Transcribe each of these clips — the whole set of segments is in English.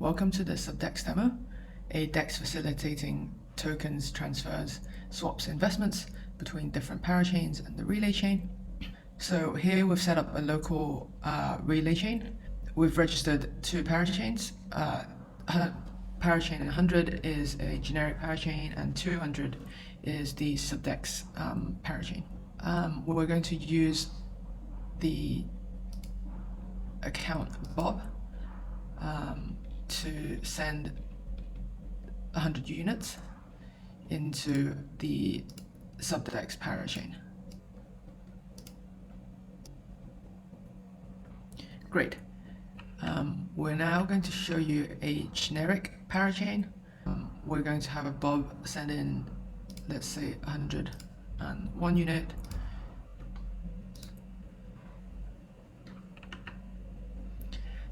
Welcome to the SubDEX Demo, a DEX facilitating tokens, transfers, swaps, investments between different parachains and the relay chain. So here we've set up a local relay chain. We've registered two parachains. Parachain 100 is a generic parachain and 200 is the SubDEX parachain. We're going to use the account Bob to send 100 units into the SubDEX parachain. Great. We're now going to show you a generic parachain. We're going to have a Bob send in, let's say, 101 unit.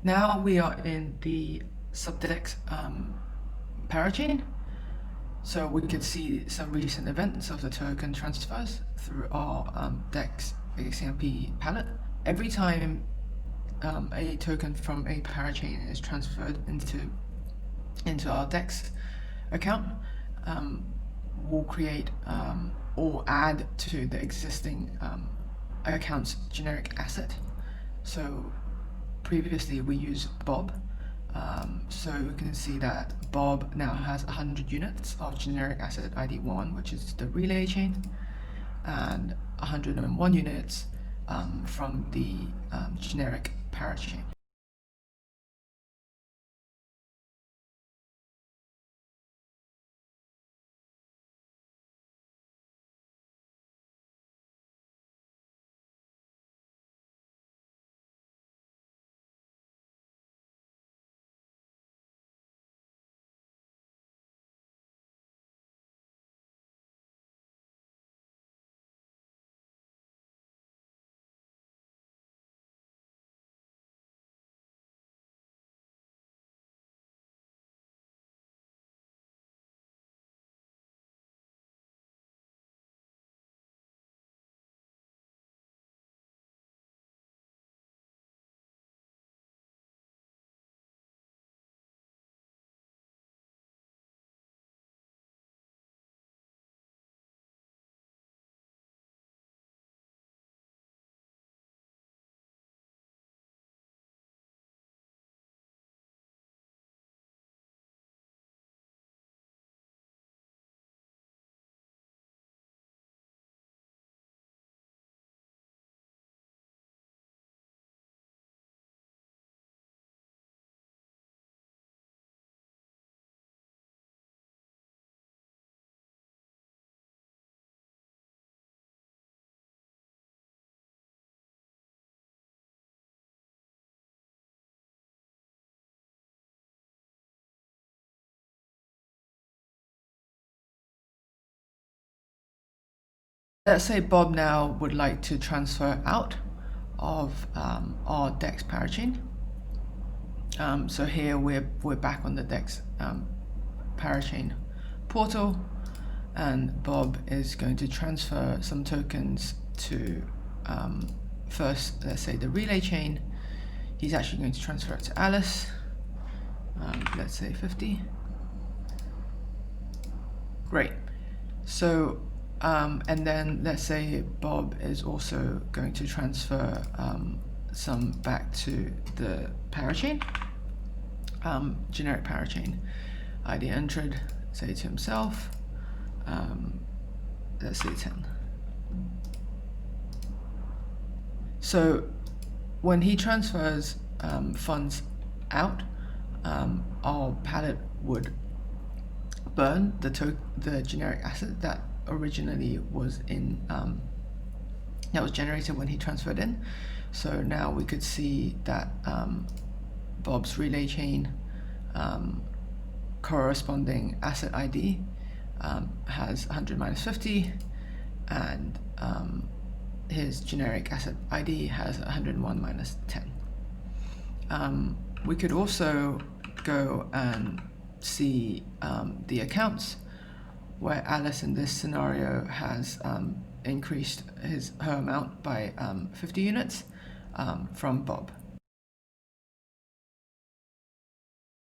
Now we are in the SubDEX parachain, so we can see some recent events of the token transfers through our DEX XMP palette. Every time a token from a parachain is transferred into our DEX account, we'll create or add to the existing account's generic asset. So previously we used Bob, so we can see that Bob now has 100 units of generic asset ID 1, which is the relay chain, and 101 units from the generic parachain. Let's say Bob now would like to transfer out of our DEX parachain. So here we're back on the DEX parachain portal, and Bob is going to transfer some tokens to first, let's say, the relay chain. He's actually going to transfer it to Alice. Let's say 50. Great. So and then let's say Bob is also going to transfer some back to the parachain, generic parachain ID entered, say to himself, let's say 10. So when he transfers funds out, our palette would burn the generic asset that originally was in that was generated when he transferred in. So now we could see that Bob's relay chain corresponding asset ID has 100 minus 50, and his generic asset ID has 101 minus 10. We could also go and see the accounts where Alice in this scenario has increased her amount by 50 units from Bob.